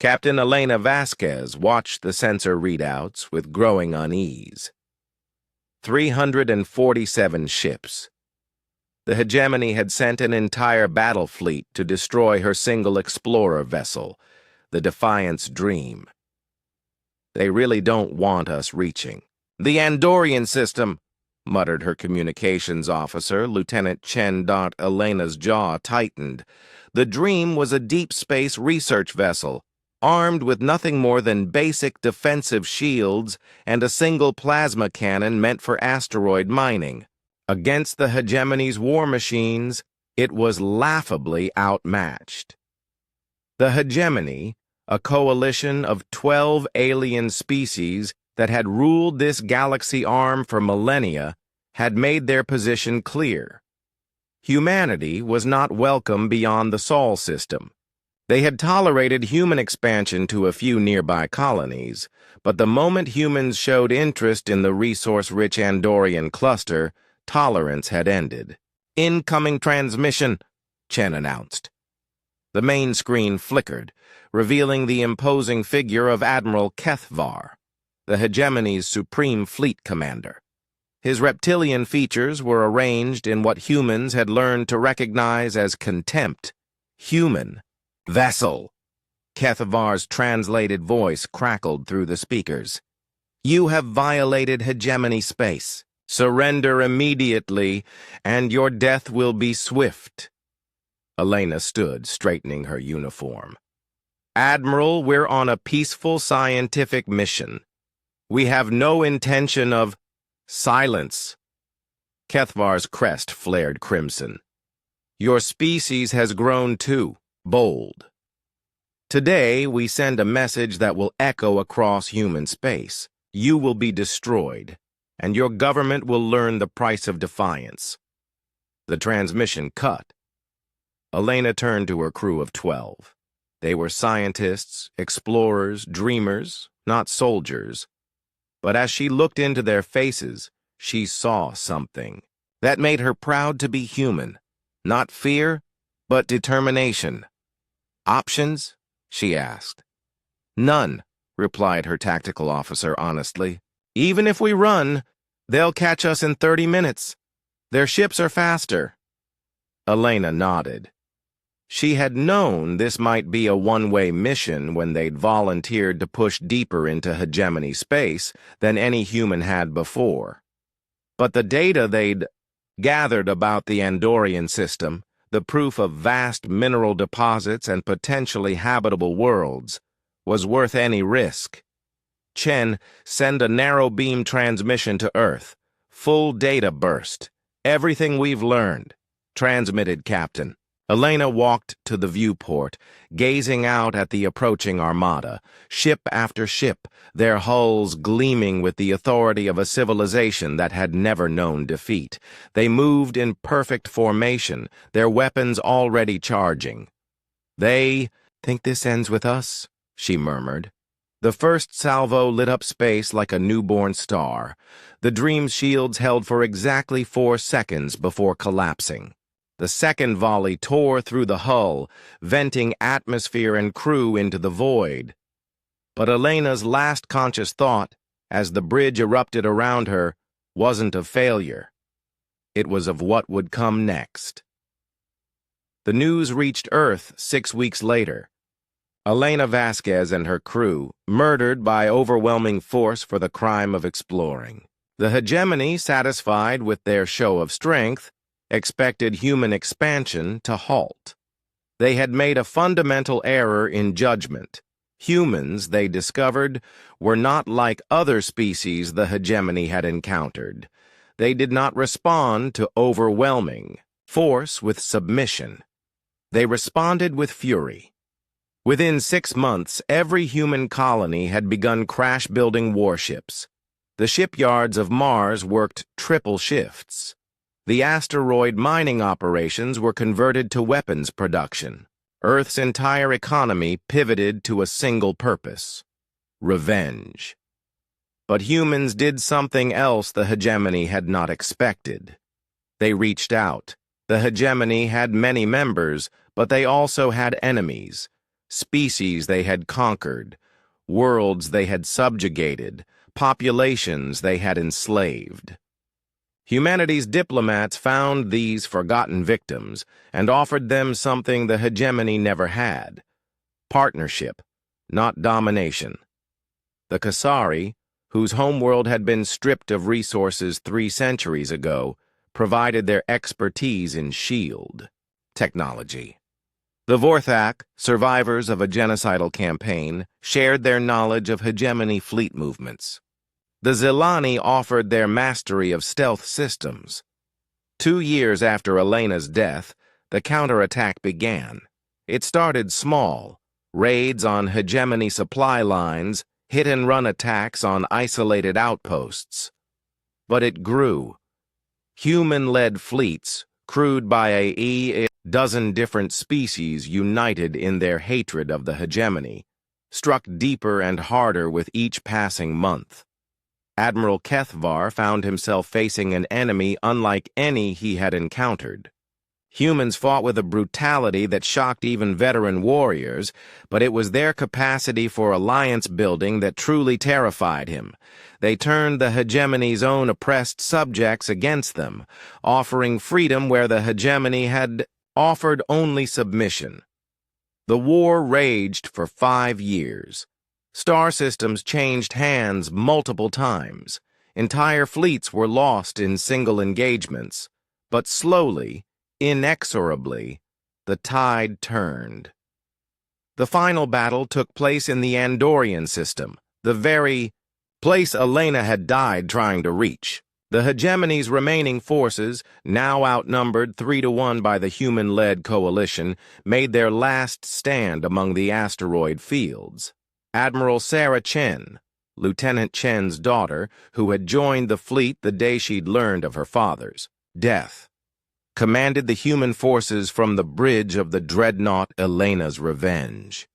Captain Elena Vasquez watched the sensor readouts with growing unease. 347 ships. The hegemony had sent an entire battle fleet to destroy her single explorer vessel, the Defiance Dream. They really don't want us reaching. "The Andorian system," muttered her communications officer, Lieutenant Chen. Elena's jaw tightened. The Dream was a deep space research vessel, armed with nothing more than basic defensive shields and a single plasma cannon meant for asteroid mining. Against the hegemony's war machines, it was laughably outmatched. The hegemony, a coalition of 12 alien species that had ruled this galaxy arm for millennia, had made their position clear. Humanity was not welcome beyond the Sol system. They had tolerated human expansion to a few nearby colonies, but the moment humans showed interest in the resource-rich Andorian cluster, tolerance had ended. "Incoming transmission," Chen announced. The main screen flickered, revealing the imposing figure of Admiral Kethvar, the hegemony's supreme fleet commander. His reptilian features were arranged in what humans had learned to recognize as contempt. Human. "Vessel." Kethvar's translated voice crackled through the speakers. "You have violated hegemony space. Surrender immediately, and your death will be swift." Elena stood, straightening her uniform. "Admiral, we're on a peaceful scientific mission. We have no intention of—" "Silence." Kethvar's crest flared crimson. "Your species has grown too bold. Today, we send a message that will echo across human space. You will be destroyed, and your government will learn the price of defiance." The transmission cut. Elena turned to her crew of 12. They were scientists, explorers, dreamers, not soldiers. But as she looked into their faces, she saw something that made her proud to be human. Not fear, but determination. "Options?" she asked. "None," replied her tactical officer honestly. "Even if we run, they'll catch us in 30 minutes. Their ships are faster." Elena nodded. She had known this might be a one-way mission when they'd volunteered to push deeper into hegemony space than any human had before. But the data they'd gathered about the Andorian system, the proof of vast mineral deposits and potentially habitable worlds, was worth any risk. "Chen, send a narrow-beam transmission to Earth. Full data burst. Everything we've learned." "Transmitted, Captain." Elena walked to the viewport, gazing out at the approaching Armada, ship after ship, their hulls gleaming with the authority of a civilization that had never known defeat. They moved in perfect formation, their weapons already charging. "They think this ends with us," she murmured. The first salvo lit up space like a newborn star. The Dream's shields held for exactly 4 seconds before collapsing. The second volley tore through the hull, venting atmosphere and crew into the void. But Elena's last conscious thought, as the bridge erupted around her, wasn't of failure. It was of what would come next. The news reached Earth 6 weeks later. Elena Vasquez and her crew murdered by overwhelming force for the crime of exploring. The hegemony, satisfied with their show of strength, expected human expansion to halt. They had made a fundamental error in judgment. Humans, they discovered, were not like other species the hegemony had encountered. They did not respond to overwhelming force with submission. They responded with fury. Within 6 months, every human colony had begun crash-building warships. The shipyards of Mars worked triple shifts. The asteroid mining operations were converted to weapons production. Earth's entire economy pivoted to a single purpose: revenge. But humans did something else the hegemony had not expected. They reached out. The hegemony had many members, but they also had enemies. species they had conquered, worlds they had subjugated, populations they had enslaved. Humanity's diplomats found these forgotten victims and offered them something the hegemony never had: partnership, not domination. The Kasari, whose homeworld had been stripped of resources 3 centuries ago, provided their expertise in shield technology. The Vorthak, survivors of a genocidal campaign, shared their knowledge of hegemony fleet movements. The Zilani offered their mastery of stealth systems. 2 years after Elena's death, the counterattack began. It started small: raids on hegemony supply lines, hit-and-run attacks on isolated outposts. But it grew. Human-led fleets, crewed by a dozen different species united in their hatred of the hegemony, struck deeper and harder with each passing month. Admiral Kethvar found himself facing an enemy unlike any he had encountered. Humans fought with a brutality that shocked even veteran warriors, but it was their capacity for alliance building that truly terrified him. They turned the hegemony's own oppressed subjects against them, offering freedom where the hegemony had offered only submission. The war raged for 5 years. Star systems changed hands multiple times. Entire fleets were lost in single engagements. But slowly, inexorably, the tide turned. The final battle took place in the Andorian system, the very place Elena had died trying to reach. The hegemony's remaining forces, now outnumbered 3-1 by the human-led coalition, made their last stand among the asteroid fields. Admiral Sarah Chen, Lieutenant Chen's daughter, who had joined the fleet the day she'd learned of her father's death, commanded the human forces from the bridge of the dreadnought Elena's Revenge.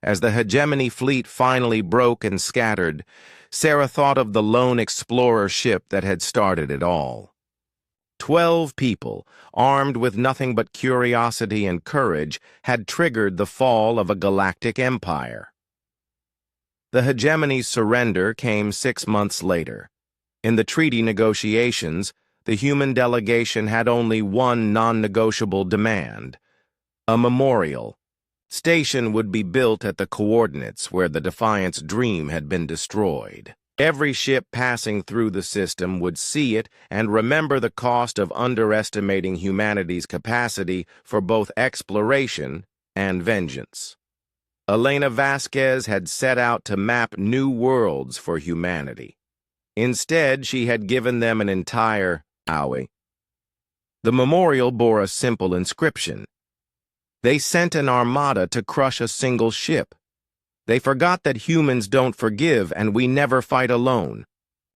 As the hegemony fleet finally broke and scattered, Sarah thought of the lone explorer ship that had started it all. 12 people, armed with nothing but curiosity and courage, had triggered the fall of a galactic empire. The hegemony's surrender came 6 months later. In the treaty negotiations, the human delegation had only one non-negotiable demand: a memorial. Station would be built at the coordinates where the Defiant's dream had been destroyed. Every ship passing through the system would see it and remember the cost of underestimating humanity's capacity for both exploration and vengeance. Elena Vasquez had set out to map new worlds for humanity. Instead, she had given them an entire owie. The memorial bore a simple inscription: "They sent an armada to crush a single ship. They forgot that humans don't forgive and we never fight alone.